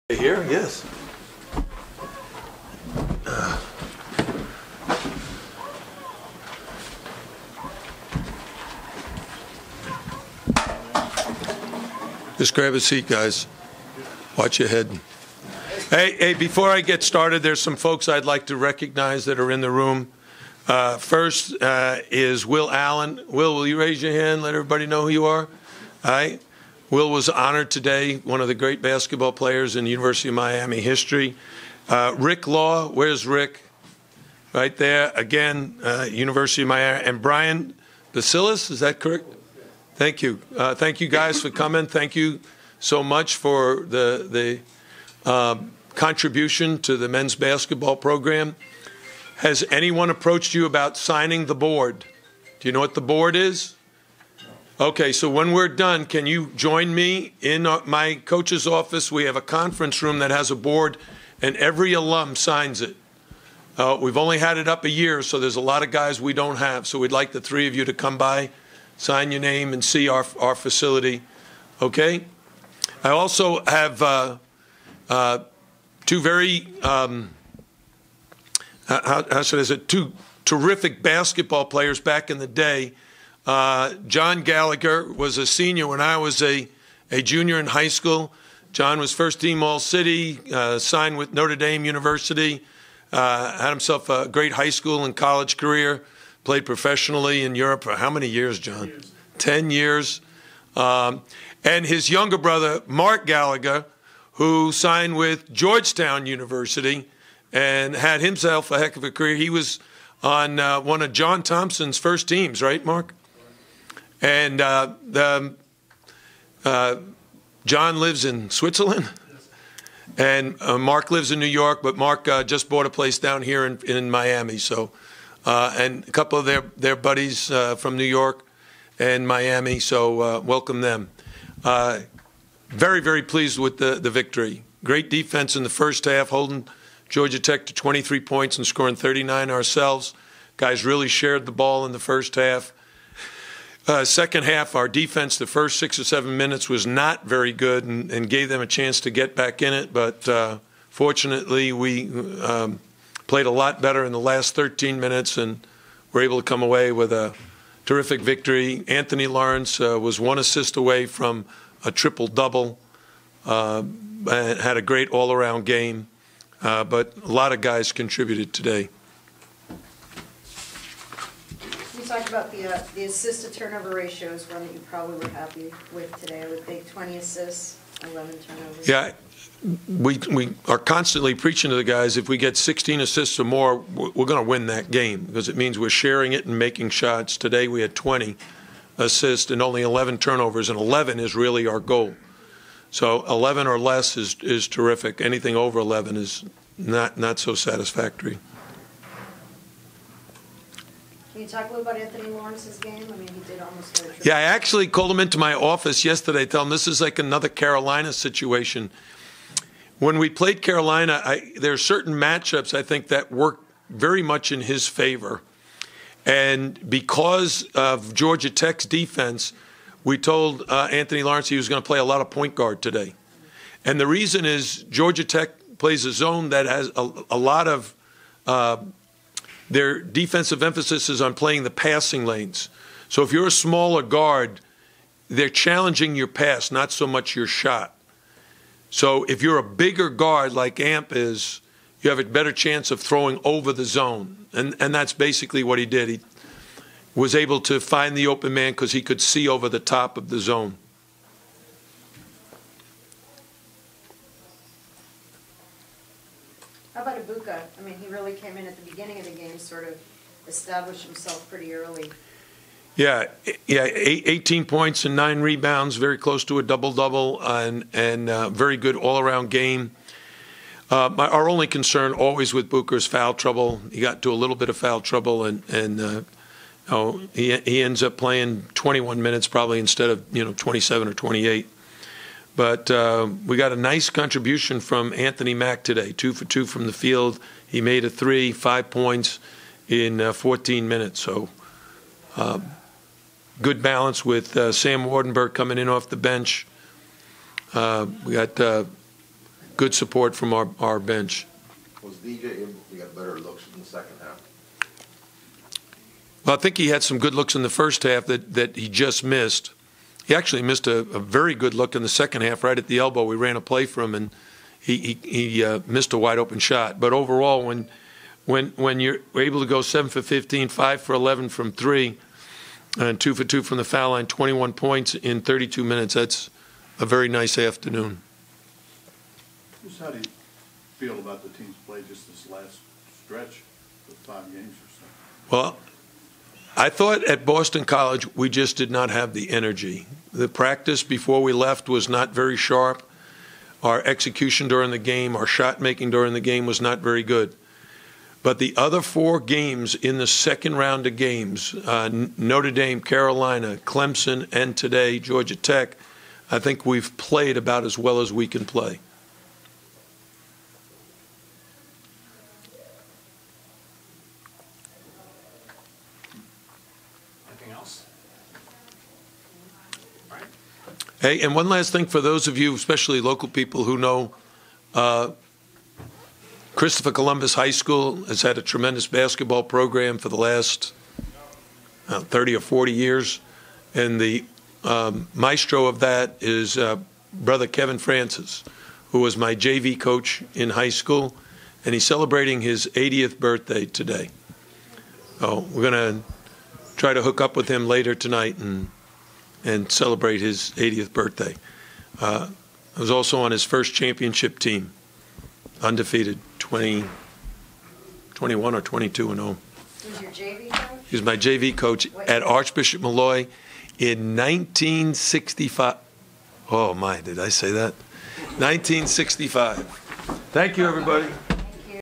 Here, yes. Just grab a seat, guys. Watch your head. Hey, before I get started, there's some folks I'd like to recognize that are in the room. First is Will Allen. Will you raise your hand? Let everybody know who you are. All right. Will was honored today, one of the great basketball players in University of Miami history. Rick Law, where's Rick? Right there, again, University of Miami. And Brian Basilis, is that correct? Thank you. Thank you guys for coming. Thank you so much for the contribution to the men's basketball program. Has anyone approached you about signing the board? Do you know what the board is? Okay, so when we're done, can you join me in my coach's office? We have a conference room that has a board, and every alum signs it. We've only had it up a year, so there's a lot of guys we don't have. So we'd like the three of you to come by, sign your name, and see our facility. Okay? I also have two very, two terrific basketball players back in the day. John Gallagher was a senior when I was a junior in high school. John was first team All-City, signed with Notre Dame University, had himself a great high school and college career, played professionally in Europe for how many years, John? 10 years. And his younger brother, Mark Gallagher, who signed with Georgetown University and had himself a heck of a career. He was on one of John Thompson's first teams, right, Mark? And John lives in Switzerland, and Mark lives in New York, but Mark just bought a place down here in Miami. So, and a couple of their buddies from New York and Miami, so welcome them. Very, very pleased with the victory. Great defense in the first half, holding Georgia Tech to 23 points and scoring 39 ourselves. Guys really shared the ball in the first half. Second half, our defense, the first 6 or 7 minutes, was not very good and gave them a chance to get back in it. But fortunately, we played a lot better in the last 13 minutes and were able to come away with a terrific victory. Anthony Lawrence was 1 assist away from a triple-double, and had a great all-around game. But a lot of guys contributed today. Talk about the assist-to-turnover ratio is one that you probably were happy with today. I would think 20 assists, 11 turnovers. Yeah, we are constantly preaching to the guys, if we get 16 assists or more, we're going to win that game because it means we're sharing it and making shots. Today we had 20 assists and only 11 turnovers, and 11 is really our goal. So 11 or less is terrific. Anything over 11 is not so satisfactory. Can you talk a little about Anthony Lawrence's game? I mean, he did almost get a triple. Yeah, I actually called him into my office yesterday, tell him this is like another Carolina situation. When we played Carolina, there are certain matchups, I think, that work very much in his favor. And because of Georgia Tech's defense, we told Anthony Lawrence he was going to play a lot of point guard today. And the reason is Georgia Tech plays a zone that has a lot of their defensive emphasis is on playing the passing lanes. So if you're a smaller guard, they're challenging your pass, not so much your shot. So if you're a bigger guard like Amp is, you have a better chance of throwing over the zone. And that's basically what he did. He was able to find the open man because he could see over the top of the zone. How about Ibuka? I mean, he really came in at the beginning of the game, sort of established himself pretty early. Yeah, 18 points and 9 rebounds, very close to a double-double, and very good all-around game. Our only concern always with Booker is foul trouble. He got into a little bit of foul trouble, and he ends up playing 21 minutes probably instead of 27 or 28. But we got a nice contribution from Anthony Mack today, 2 for 2 from the field. He made a 3, 5 points in 14 minutes. So good balance with Sam Wardenberg coming in off the bench. We got good support from our bench. Was DJ able to get better looks in the second half? Well, I think he had some good looks in the first half that he just missed. He actually missed a very good look in the second half right at the elbow. We ran a play for him, and he missed a wide open shot. But overall, when you're able to go 7 for 15, 5 for 11 from 3, and 2 for 2 from the foul line, 21 points in 32 minutes, that's a very nice afternoon. Just how do you feel about the team's play just this last stretch of 5 games or so? Well, I thought at Boston College we just did not have the energy. The practice before we left was not very sharp. Our execution during the game, our shot making during the game was not very good. But the other 4 games in the second round of games, Notre Dame, Carolina, Clemson, and today Georgia Tech, I think we've played about as well as we can play. Anything else? All right. Hey, and one last thing for those of you, especially local people who know, Christopher Columbus High School has had a tremendous basketball program for the last 30 or 40 years, and the maestro of that is Brother Kevin Francis, who was my JV coach in high school, and he's celebrating his 80th birthday today. So we're going to try to hook up with him later tonight and celebrate his 80th birthday. I was also on his first championship team, undefeated, 21 or 22-0. Who's your JV coach? He was my JV coach at Archbishop Malloy in 1965. Oh, my, did I say that? 1965. Thank you, everybody.